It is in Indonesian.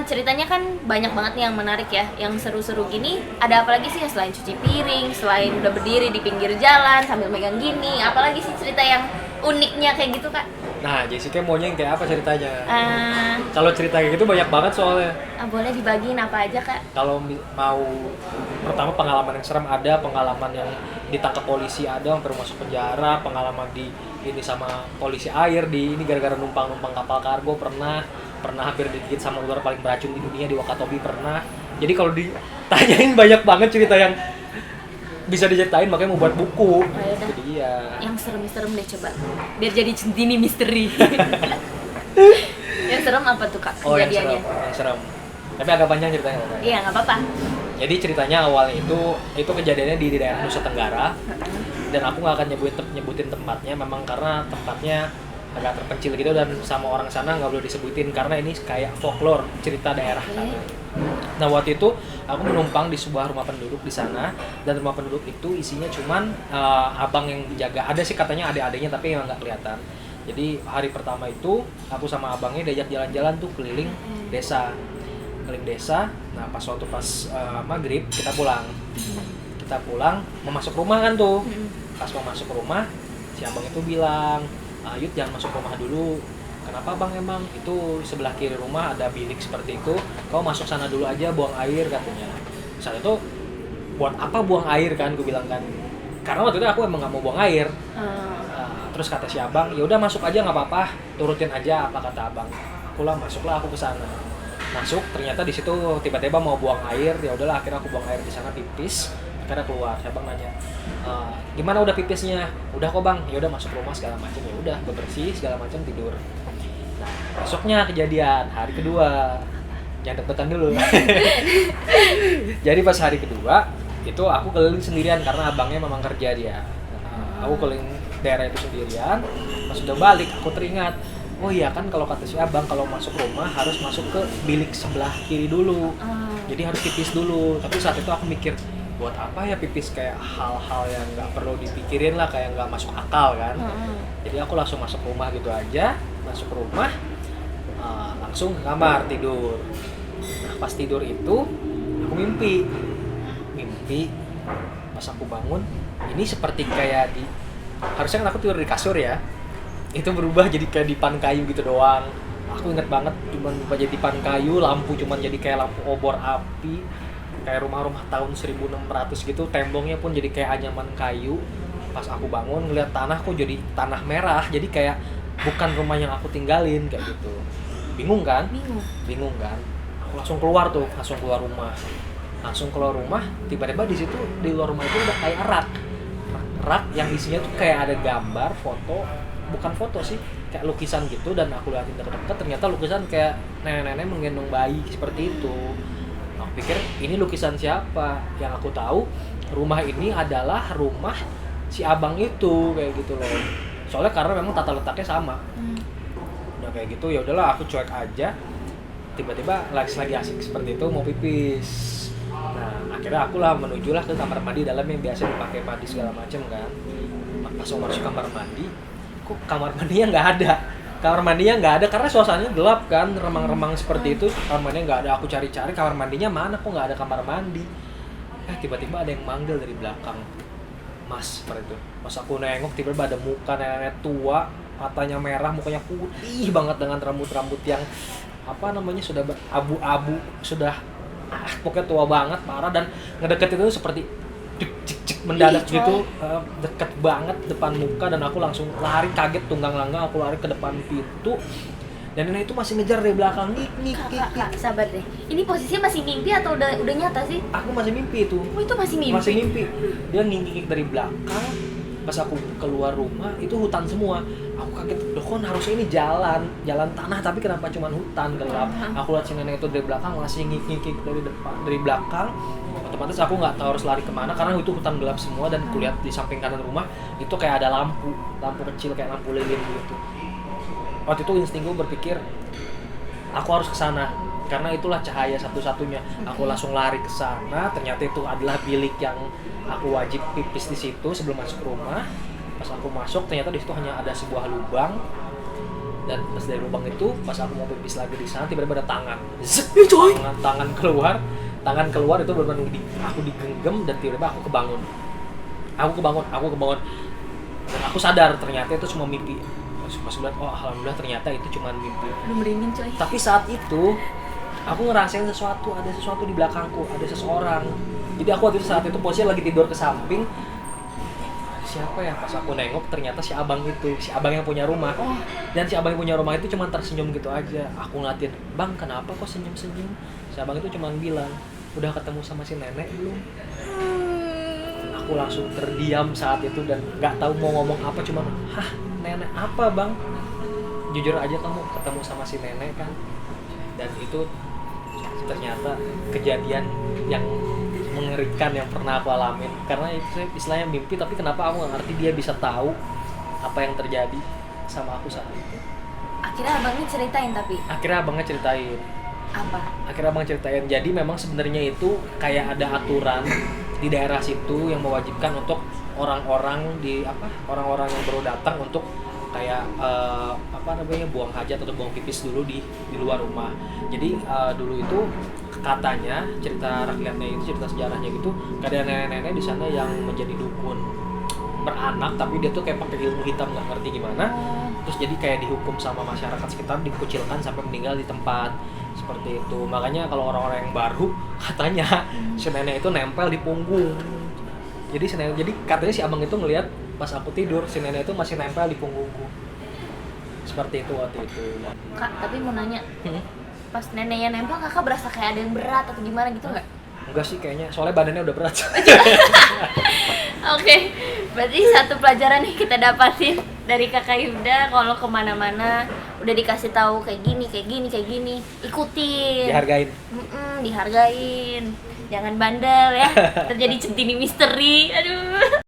Ceritanya kan banyak banget nih yang menarik ya, yang seru-seru gini. Ada apa lagi sih ya selain cuci piring, selain udah berdiri di pinggir jalan sambil megang gini? Apalagi sih cerita yang uniknya kayak gitu kak? Nah, Jessica maunya yang kayak apa ceritanya? Eh, Kalau cerita kayak gitu banyak banget soalnya. Boleh dibagiin apa aja kak? Kalau mau pertama pengalaman yang serem ada, pengalaman yang ditangkap polisi ada, hampir masuk penjara, pengalaman di ini sama polisi air di ini gara-gara numpang kapal kargo pernah hampir digigit sama ular paling beracun di dunia di Wakatobi pernah. Jadi kalau ditanyain banyak banget cerita yang bisa diceritain, makanya mau buat buku. Yaudah. Jadi ya. Yang serem-serem deh coba, biar jadi centini misteri. Yang serem apa tuh kak Oh, yang kejadiannya? serem. Tapi agak panjang ceritanya. Iya nggak apa-apa. Jadi ceritanya awalnya itu kejadiannya di daerah Nusa Tenggara, dan aku nggak akan nyebutin tempatnya, memang karena tempatnya agak terpencil gitu dan sama orang sana nggak boleh disebutin karena ini kayak folklore cerita daerah. Nah waktu itu aku menumpang di sebuah rumah penduduk di sana, dan rumah penduduk itu isinya cuman abang yang jaga. Ada sih katanya adik-adiknya tapi emang nggak kelihatan. Jadi hari pertama itu aku sama abangnya diajak jalan-jalan tuh keliling desa. Nah pas maghrib kita pulang. Mau masuk rumah kan tuh. Pas mau masuk rumah si abang itu bilang, Yud jangan masuk rumah dulu. Kenapa bang emang? Itu sebelah kiri rumah ada bilik seperti itu. Kau masuk sana dulu aja buang air katanya. Saat itu buat apa buang air kan? Gue bilang kan. Karena waktu itu aku emang nggak mau buang air. Terus kata si abang, ya udah masuk aja nggak apa-apa, turutin aja apa kata abang. Masuklah aku ke sana. Masuk ternyata di situ tiba-tiba mau buang air. Ya udahlah akhirnya aku buang air di sana pipis. Akhirnya keluar. Si abang nanya, gimana udah pipisnya? Udah kok bang. Ya udah masuk rumah segala macam. Ya udah bebersih segala macam tidur. Nah, besoknya kejadian hari kedua. Jangan deg-degan dulu. Jadi pas hari kedua itu aku keliling sendirian karena abangnya memang kerja dia. Aku keliling daerah itu sendirian. Pas udah balik aku teringat, oh iya kan kalau kata si abang kalau masuk rumah harus masuk ke bilik sebelah kiri dulu. Jadi harus pipis dulu. Tapi saat itu aku mikir, buat apa ya pipis, kayak hal-hal yang nggak perlu dipikirin lah, kayak nggak masuk akal kan. Jadi aku langsung masuk rumah gitu aja. Masuk rumah langsung ke kamar tidur. Nah pas tidur itu aku mimpi pas aku bangun ini seperti kayak harusnya kan aku tidur di kasur ya, itu berubah jadi kayak dipan kayu gitu doang. Aku inget banget cuman berubah jadi dipan kayu, lampu cuman jadi kayak lampu obor api, kayak rumah-rumah tahun 1600 gitu, temboknya pun jadi kayak anyaman kayu. Pas aku bangun ngeliat tanah kok jadi tanah merah, jadi kayak bukan rumah yang aku tinggalin kayak gitu. Bingung kan? Bingung kan? Aku langsung keluar rumah. Tiba-tiba di situ di luar rumah itu udah kayak rak yang isinya tuh kayak ada gambar, bukan foto sih, kayak lukisan gitu. Dan aku liatin dekat-dekat ternyata lukisan kayak nenek-nenek menggendong bayi seperti itu. Aku pikir ini lukisan siapa? Yang aku tahu rumah ini adalah rumah si abang itu kayak gitu loh. Soalnya karena memang tata letaknya sama. Udah kayak gitu ya udahlah aku cuek aja. Tiba-tiba lagi asik seperti itu mau pipis. Nah akhirnya akulah menujulah ke kamar mandi dalam yang biasa dipakai mandi segala macam kan. Pas mau masuk kamar mandi, kok kamar mandinya nggak ada karena suasananya gelap kan, remang-remang seperti itu. Kamar mandinya nggak ada. Aku cari-cari kamar mandinya mana, kok nggak ada kamar mandi. Tiba-tiba ada yang manggil dari belakang, Mas, seperti itu. Pas aku nengok tiba-tiba ada muka nenek tua, matanya merah, mukanya putih banget dengan rambut-rambut yang sudah abu-abu, sudah pokoknya tua banget parah. Dan ngedeket itu seperti cik mendadak gitu, deket banget depan muka. Dan aku langsung lari kaget tunggang langgang, aku lari ke depan pintu. Dan nenek itu masih ngejar dari belakang. Kak, sabar deh. Ini posisinya masih mimpi atau udah nyata sih? Aku masih mimpi itu. Oh, itu masih mimpi? Masih mimpi. Dia ngingkik dari belakang. Pas aku keluar rumah, itu hutan semua. Aku kaget, loh kan harusnya ini jalan tanah, tapi kenapa cuma hutan gelap. Aku lihat si nenek itu dari belakang masih ngingkik dari belakang. Otomatis aku nggak tahu harus lari kemana karena itu hutan gelap semua. Dan kulihat di samping kanan rumah itu kayak ada lampu kecil kayak lampu lilin gitu. Waktu itu insting gue berpikir aku harus ke sana karena itulah cahaya satu-satunya. Aku langsung lari ke sana. Ternyata itu adalah bilik yang aku wajib pipis di situ sebelum masuk rumah. Pas aku masuk ternyata di situ hanya ada sebuah lubang Dan pas dari lubang itu, pas aku mau pipis lagi di sana, tiba-tiba ada tangan. Coy. Tangan keluar itu benar-benar aku digenggam dan tiba-tiba aku kebangun. Dan aku sadar ternyata itu cuma mimpi. Pas bilang, oh alhamdulillah ternyata itu cuma mimpi. Aduh merinding coy. Tapi saat itu aku ngerasain sesuatu, ada sesuatu di belakangku, ada seseorang. Jadi aku waktu itu saat itu posisinya lagi tidur ke samping. Siapa ya? Pas aku nengok ternyata si abang yang punya rumah. Oh. Dan si abang yang punya rumah itu cuma tersenyum gitu aja. Aku ngeliatin, "Bang, kenapa kok senyum-senyum?" Si abang itu cuma bilang, "Udah ketemu sama si nenek belum?" Aku langsung terdiam saat itu dan nggak tahu mau ngomong apa, cuma, "Hah, nenek apa, Bang? Jujur aja kamu ketemu sama si nenek kan?" Dan itu ternyata kejadian yang mengerikan yang pernah aku alamin, karena itu istilahnya mimpi, tapi kenapa aku nggak ngerti dia bisa tahu apa yang terjadi sama aku saat itu. Akhirnya abangnya ceritain tapi Akhirnya abangnya ceritain, jadi memang sebenarnya itu kayak ada aturan di daerah situ yang mewajibkan untuk orang-orang yang baru datang untuk kayak buang hajat atau buang pipis dulu di luar rumah. Jadi dulu itu katanya, cerita rakyatnya itu, cerita sejarahnya gitu, ada nenek-nenek di sana yang menjadi dukun beranak, tapi dia tuh kayak pakai ilmu hitam, nggak ngerti gimana. Terus jadi kayak dihukum sama masyarakat sekitar, dikucilkan sampai meninggal di tempat seperti itu. Makanya kalau orang-orang yang baru katanya si nenek itu nempel di punggung. Jadi katanya si abang itu ngelihat pas aku tidur si nenek itu masih nempel di punggungku. Seperti itu waktu itu. Kak, tapi mau nanya, pas neneknya nempel kakak berasa kayak ada yang berat atau gimana gitu nggak? Enggak sih kayaknya, soalnya badannya udah berat. Oke, berarti satu pelajaran nih kita dapatin dari kakak Yuda, kalau kemana-mana udah dikasih tahu kayak gini, ikutin. Dihargain, jangan bandel ya. Terjadi centini misteri, aduh.